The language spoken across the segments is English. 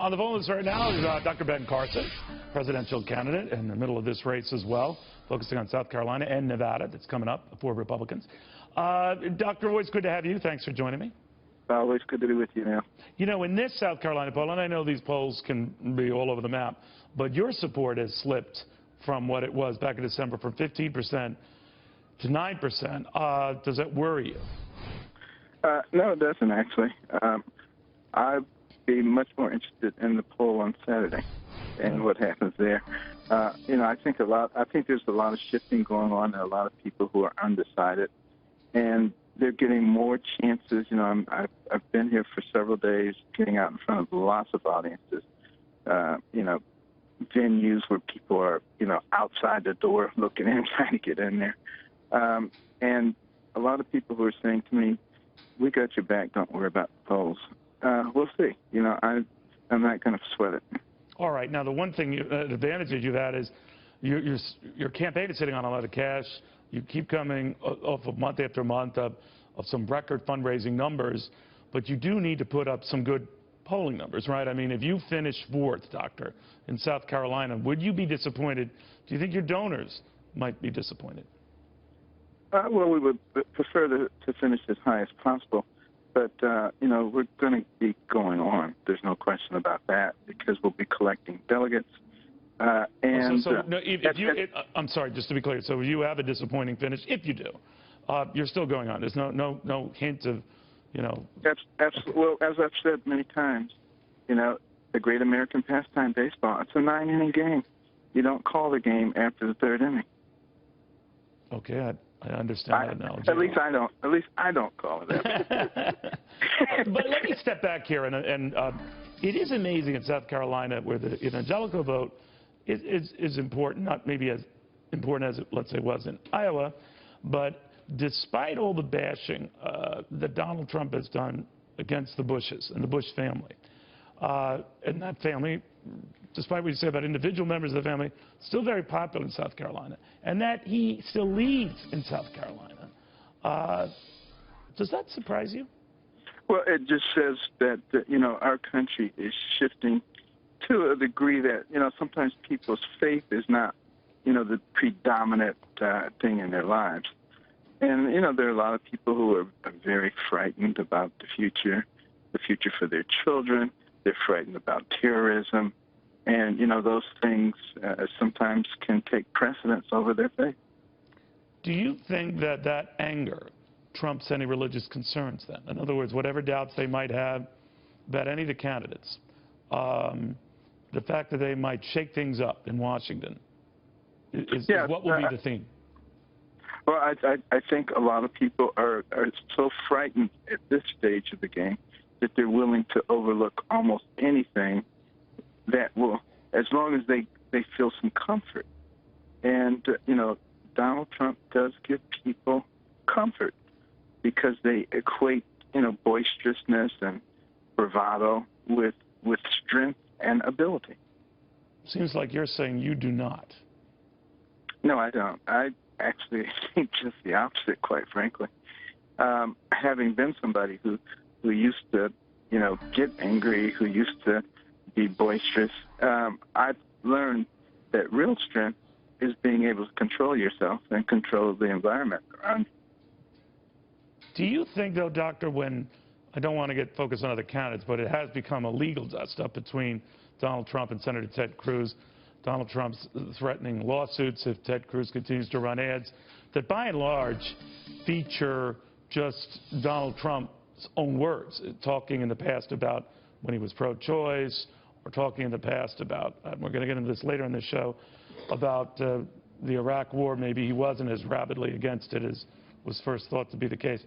On the phone with us right now is Dr. Ben Carson, presidential candidate in the middle of this race as well, focusing on South Carolina and Nevada that's coming up for Republicans. Doctor, always good to have you. Thanks for joining me. Always good to be with you now. You know, in this South Carolina poll, and I know these polls can be all over the map, but your support has slipped from what it was back in December from 15% to 9%. Does that worry you? No, it doesn't actually. I'd be much more interested in the poll on Saturday and what happens there. You know, I think there's a lot of shifting going on. There are a lot of people who are undecided, and they're getting more chances. You know, I've been here for several days, getting out in front of lots of audiences. You know, venues where people are, you know, outside the door looking in, trying to get in there. And a lot of people who are saying to me, "We got your back. Don't worry about the polls." We'll see. You know, I'm not going to sweat it. All right. Now, the one thing, the advantage that you've had is your campaign is sitting on a lot of cash. You keep coming off of month after month of some record fundraising numbers, but you do need to put up some good polling numbers, right? I mean, if you finish fourth, Doctor, in South Carolina, would you be disappointed? Do you think your donors might be disappointed? Well, we would prefer to finish as high as possible. But, you know, we're going to be going on. There's no question about that because we'll be collecting delegates. I'm sorry, just to be clear. So you have a disappointing finish. If you do, you're still going on. There's no hint of, you know. Absolutely. Well, as I've said many times, you know, the great American pastime, baseball, it's a 9-inning game. You don't call the game after the third inning. Okay, I understand that analogy. At least I don't call it that. But let me step back here, and it is amazing in South Carolina where the evangelical vote is important, not maybe as important as it, let's say, was in Iowa, but despite all the bashing that Donald Trump has done against the Bushes and the Bush family, and that family, despite what you say about individual members of the family, still very popular in South Carolina, and that he still leads in South Carolina. Does that surprise you? Well, it just says that, you know, our country is shifting to a degree that, you know, sometimes people's faith is not, you know, the predominant thing in their lives. And, you know, there are a lot of people who are very frightened about the future for their children. They're frightened about terrorism. And, you know, those things sometimes can take precedence over their faith. Do you think that anger trumps any religious concerns then? In other words, whatever doubts they might have about any of the candidates, the fact that they might shake things up in Washington is what will be the theme? Well, I think a lot of people are so frightened at this stage of the game that they're willing to overlook almost anything that will, as long as they feel some comfort. And, you know, Donald Trump does give people comfort because they equate, you know, boisterousness and bravado with strength and ability. Seems like you're saying you do not. No, I don't. I actually think just the opposite, quite frankly. Having been somebody who used to, you know, get angry, who used to be boisterous, I've learned that real strength is being able to control yourself and control the environment around you. Do you think, though, Doctor, when, I don't want to get focused on other candidates, but it has become a legal dust-up between Donald Trump and Senator Ted Cruz, Donald Trump's threatening lawsuits if Ted Cruz continues to run ads that, by and large, feature just Donald Trump's own words, talking in the past about when he was pro-choice, or talking in the past about, we're going to get into this later in the show, about the Iraq war. Maybe he wasn't as rabidly against it as was first thought to be the case.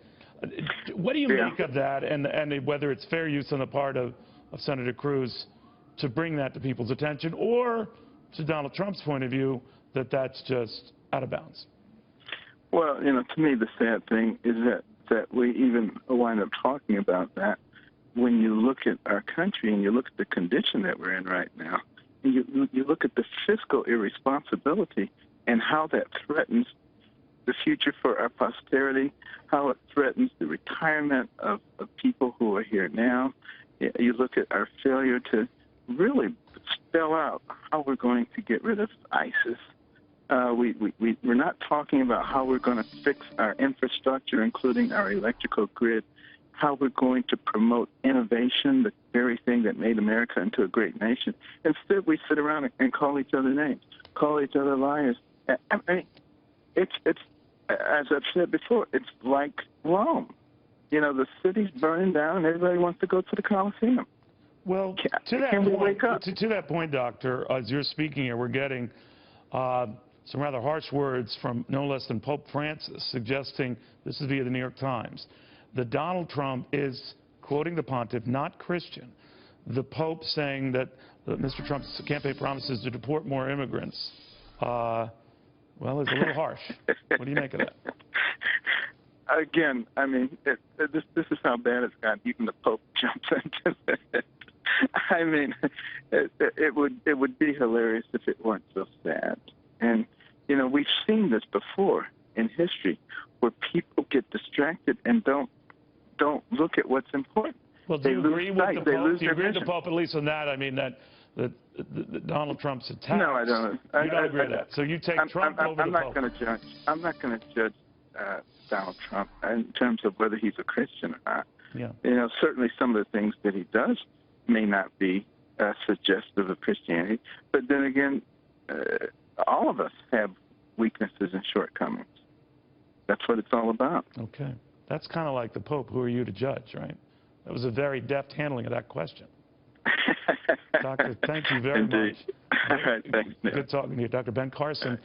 What do you make of that, and whether it's fair use on the part of Senator Cruz to bring that to people's attention, or to Donald Trump's point of view that that's just out of bounds? Well, you know, to me the sad thing is that we even wind up talking about that when you look at our country and you look at the condition that we're in right now, and you look at the fiscal irresponsibility and how that threatens the future for our posterity, how it threatens the retirement of people who are here now. You look at our failure to really spell out how we're going to get rid of ISIS. We're not talking about how we're going to fix our infrastructure, including our electrical grid, how we're going to promote innovation, the very thing that made America into a great nation. Instead, we sit around and call each other names, call each other liars. I mean, it's as I've said before, it's like Rome. You know, the city's burning down, and everybody wants to go to the Colosseum. Well, Can we wake up? To that point, Doctor, as you're speaking here, we're getting some rather harsh words from no less than Pope Francis, suggesting, this is via the New York Times, that Donald Trump is, quoting the pontiff, not Christian. The Pope saying that Mr. Trump's campaign promises to deport more immigrants, well, it's a little harsh. What do you make of that? Again, I mean, this is how bad it's gotten. Even the Pope jumps into it. I mean, it would be hilarious if it weren't so sad. And, you know, we've seen this before in history where people get distracted and don't look at what's important. Well, do you agree with the Pope? Do you agree with the Pope, at least on that? I mean, that Donald Trump's attacks. No, I don't. You don't agree with that. So you take Trump over the Pope. I'm not going to judge Donald Trump in terms of whether he's a Christian or not. Yeah. You know, certainly some of the things that he does may not be suggestive of Christianity. But then again, all of us have weaknesses and shortcomings. That's what it's all about. Okay. That's kind of like the Pope. Who are you to judge, right? That was a very deft handling of that question. Doctor, thank you very Indeed. much. All right, thanks, Nick. Good talking to you. Dr. Ben Carson.